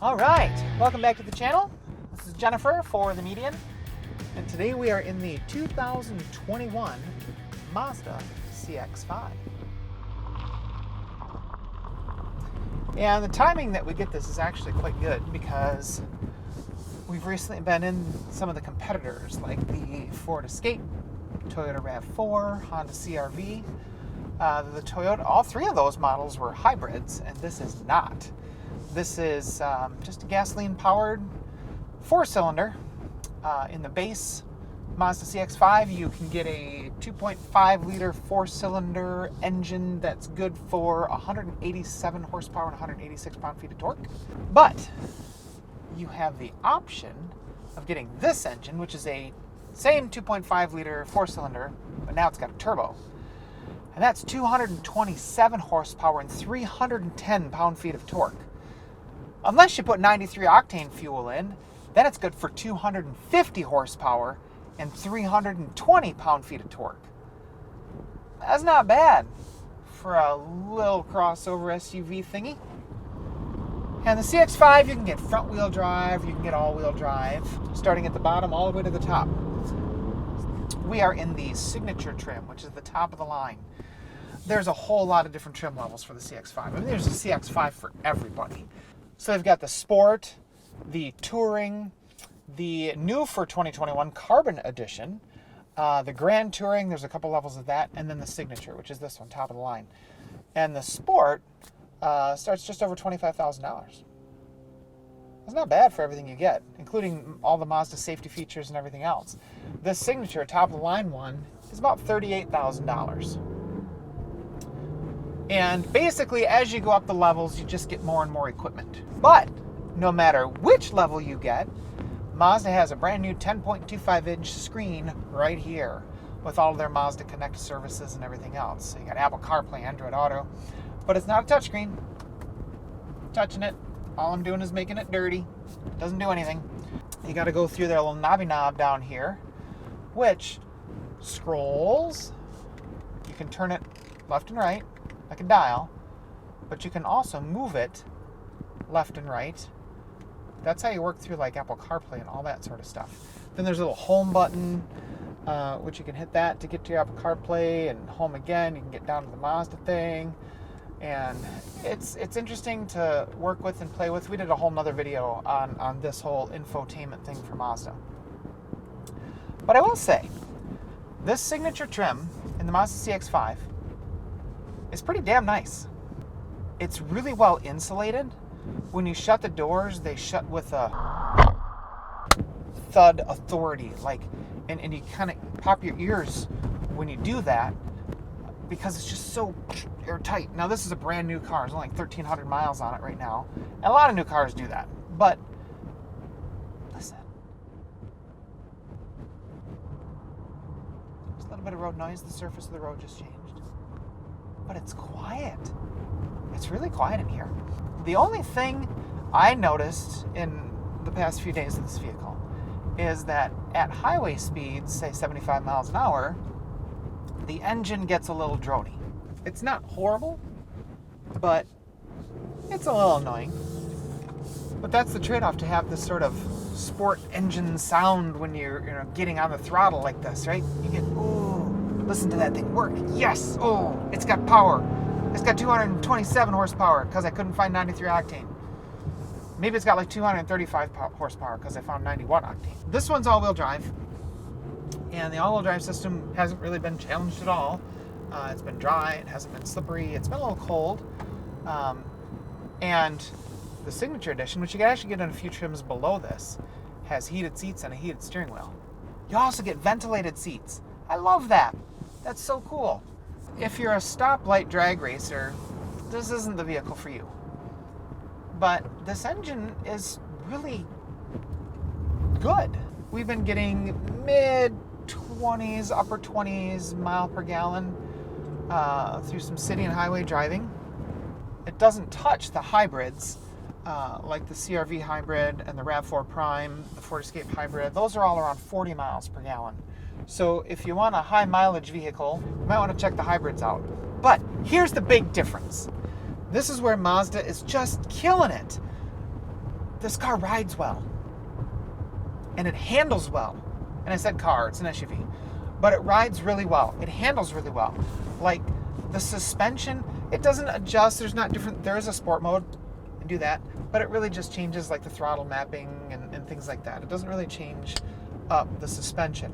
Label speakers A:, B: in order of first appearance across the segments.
A: All right, welcome back to the channel. This is Jennifer for The Median, and today we are in the 2021 Mazda CX-5. And the timing that we get this is actually quite good because we've recently been in some of the competitors like the Ford Escape, Toyota RAV4, Honda CR-V. The Toyota, all three of those models were hybrids, and this is not. This is just a gasoline-powered four-cylinder. In the base Mazda CX-5, you can get a 2.5-liter four-cylinder engine that's good for 187 horsepower and 186 pound-feet of torque. But you have the option of getting this engine, which is a same 2.5-liter four-cylinder, but now it's got a turbo. And that's 227 horsepower and 310 pound-feet of torque. Unless you put 93 octane fuel in, then it's good for 250 horsepower and 320 pound-feet of torque. That's not bad for a little crossover SUV thingy. And the CX-5, you can get front-wheel drive, you can get all-wheel drive, starting at the bottom all the way to the top. We are in the signature trim, which is the top of the line. There's a whole lot of different trim levels for the CX-5. I mean, there's a CX-5 for everybody. So they've got the Sport, the Touring, the new for 2021 Carbon Edition, the Grand Touring, there's a couple levels of that, and then the Signature, which is this one, top of the line. And the Sport starts just over $25,000. That's not bad for everything you get, including all the Mazda safety features and everything else. The Signature, top of the line one, is about $38,000. And basically, as you go up the levels, you just get more and more equipment. But no matter which level you get, Mazda has a brand new 10.25-inch screen right here with all of their Mazda Connect services and everything else. So you got Apple CarPlay, Android Auto, but it's not a touchscreen. Touching it, all I'm doing is making it dirty. It doesn't do anything. You got to go through their little knobby knob down here, which scrolls. You can turn it left and right like a dial, but you can also move it left and right. That's how you work through like Apple CarPlay and all that sort of stuff. Then there's a little home button, which you can hit that to get to your Apple CarPlay, and home again. You can get down to the Mazda thing, and it's interesting to work with and play with. We did a whole nother video on this whole infotainment thing for Mazda. But I will say, this signature trim in the Mazda CX-5 is pretty damn nice. It's really well insulated. When you shut the doors, they shut with a thud authority, and you kind of pop your ears when you do that because it's just so airtight. Now, this is a brand new car. There's only like 1,300 miles on it right now. And a lot of new cars do that. But listen, there's a little bit of road noise. The surface of the road just changed. But it's quiet. It's really quiet in here. The only thing I noticed in the past few days of this vehicle is that at highway speeds, say 75 miles an hour, the engine gets a little drony. It's not horrible, but it's a little annoying. But that's the trade-off, to have this sort of sport engine sound when you're getting on the throttle like this, right? You get, ooh, listen to that thing work. Yes, oh, it's got power. It's got 227 horsepower because I couldn't find 93 octane. Maybe it's got like 235 horsepower because I found 91 octane. This one's all-wheel drive, and the all-wheel drive system hasn't really been challenged at all. It's been dry, it hasn't been slippery, it's been a little cold. And the Signature Edition, which you can actually get in a few trims below this, has heated seats and a heated steering wheel. You also get ventilated seats. I love that. That's so cool. If you're a stoplight drag racer, this isn't the vehicle for you. But this engine is really good. We've been getting mid-20s, upper 20s mile per gallon through some city and highway driving. It doesn't touch the hybrids like the CR-V hybrid and the RAV4 Prime, the Ford Escape hybrid. Those are all around 40 miles per gallon. So if you want a high mileage vehicle, you might want to check the hybrids out. But here's the big difference. This is where Mazda is just killing it. this car rides well. And it handles well. And I said car, it's an SUV. But it rides really well. It handles really well. Like the suspension, it doesn't adjust. There is a sport mode and do that. But it really just changes like the throttle mapping and things like that. It doesn't really change up the suspension.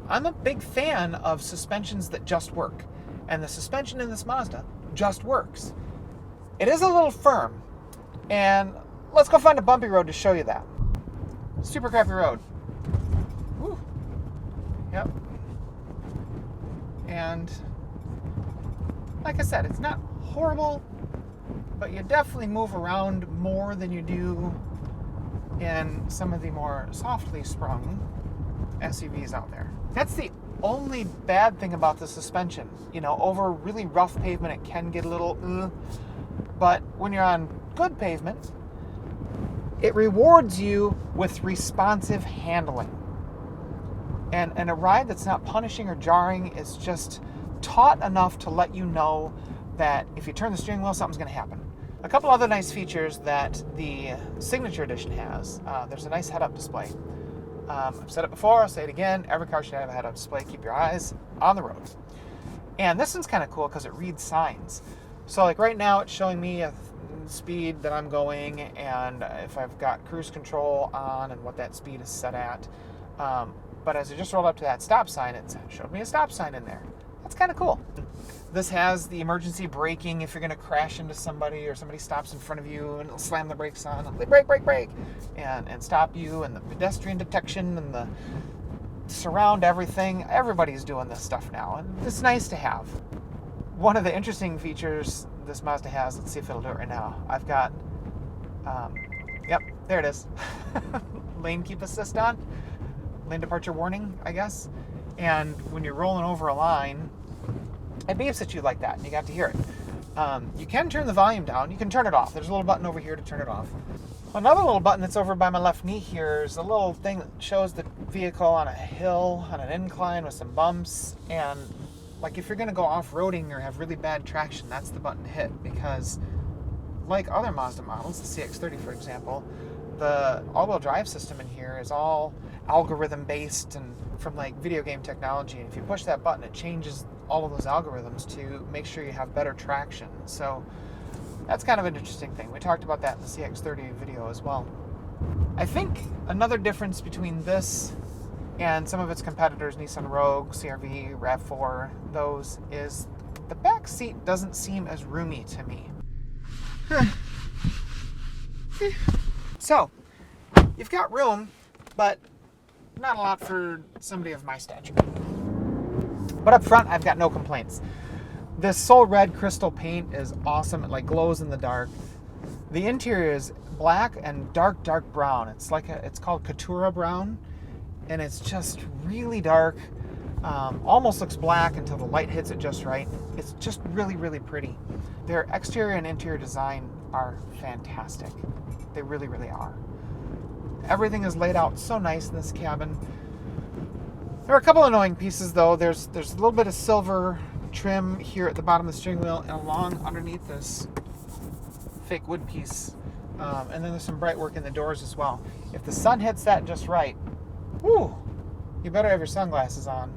A: I'm a big fan of suspensions that just work. And the suspension in this Mazda just works. It is a little firm. And let's go find a bumpy road to show you that. Super crappy road. Woo. Yep. And like I said, it's not horrible, but you definitely move around more than you do in some of the more softly sprung SUVs out there. That's the only bad thing about the suspension. You know, over really rough pavement, it can get a little, but when you're on good pavement, it rewards you with responsive handling. And a ride that's not punishing or jarring is just taut enough to let you know that if you turn the steering wheel, something's going to happen. A couple other nice features that the Signature Edition has. There's a nice head-up display. I've said it before, I'll say it again. Every car should have a head-up display. Keep your eyes on the road. And this one's kind of cool because it reads signs. So like right now, it's showing me a speed that I'm going and if I've got cruise control on and what that speed is set at. But as I just rolled up to that stop sign, it showed me a stop sign in there. That's kind of cool. This has the emergency braking if you're going to crash into somebody or somebody stops in front of you, and it'll slam the brakes on. It'll brake, and stop you, and the pedestrian detection and the surround everything. Everybody's doing this stuff now, and it's nice to have. One of the interesting features this Mazda has, let's see if it'll do it right now. I've got, yep, there it is. Lane keep assist on. Lane departure warning, I guess. And when you're rolling over a line, it beeps at you like that, and you got to hear it. You can turn the volume down. You can turn it off. There's a little button over here to turn it off. Another little button that's over by my left knee here is a little thing that shows the vehicle on a hill, on an incline with some bumps. And like if you're going to go off-roading or have really bad traction, that's the button to hit. Because like other Mazda models, the CX-30 for example, the all-wheel drive system in here is all algorithm based and from like video game technology, and if you push that button it changes all of those algorithms to make sure you have better traction. So that's kind of an interesting thing. We talked about that in the CX-30 video as well. I think another difference between this and some of its competitors, Nissan Rogue, CR-V, RAV4, those, is the back seat doesn't seem as roomy to me. So you've got room, but not a lot for somebody of my stature. But up front, I've got no complaints. This Soul Red crystal paint is awesome. It like glows in the dark. The interior is black and dark brown. It's called Catura brown, and it's just really dark. Almost looks black until the light hits it just right. It's just really pretty. Their exterior and interior design are fantastic. They really are. Everything is laid out so nice in this cabin. There are a couple annoying pieces though. There's a little bit of silver trim here at the bottom of the steering wheel and along underneath this fake wood piece. And then there's some bright work in the doors as well. If the sun hits that just right, whoo, you better have your sunglasses on.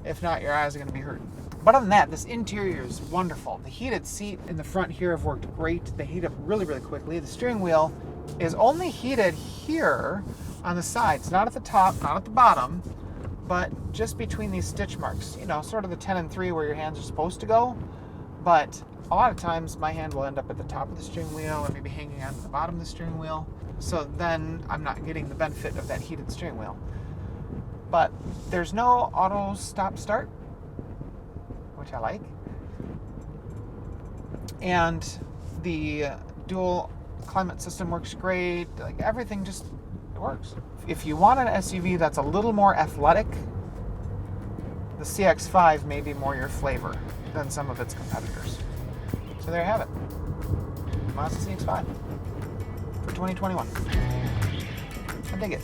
A: If not, your eyes are going to be hurting. But other than that, this interior is wonderful. The heated seat in the front here have worked great. They heat up really quickly. The steering wheel is only heated here on the sides, not at the top, not at the bottom, but just between these stitch marks. You know, sort of the 10 and 3 where your hands are supposed to go. But a lot of times my hand will end up at the top of the steering wheel or maybe hanging on the bottom of the steering wheel. So then I'm not getting the benefit of that heated steering wheel. But there's no auto stop start, which I like. And the dual climate system works great. Like everything just, it works. If you want an SUV that's a little more athletic, the CX-5 may be more your flavor than some of its competitors. So there you have it. Mazda CX-5 for 2021. I dig it.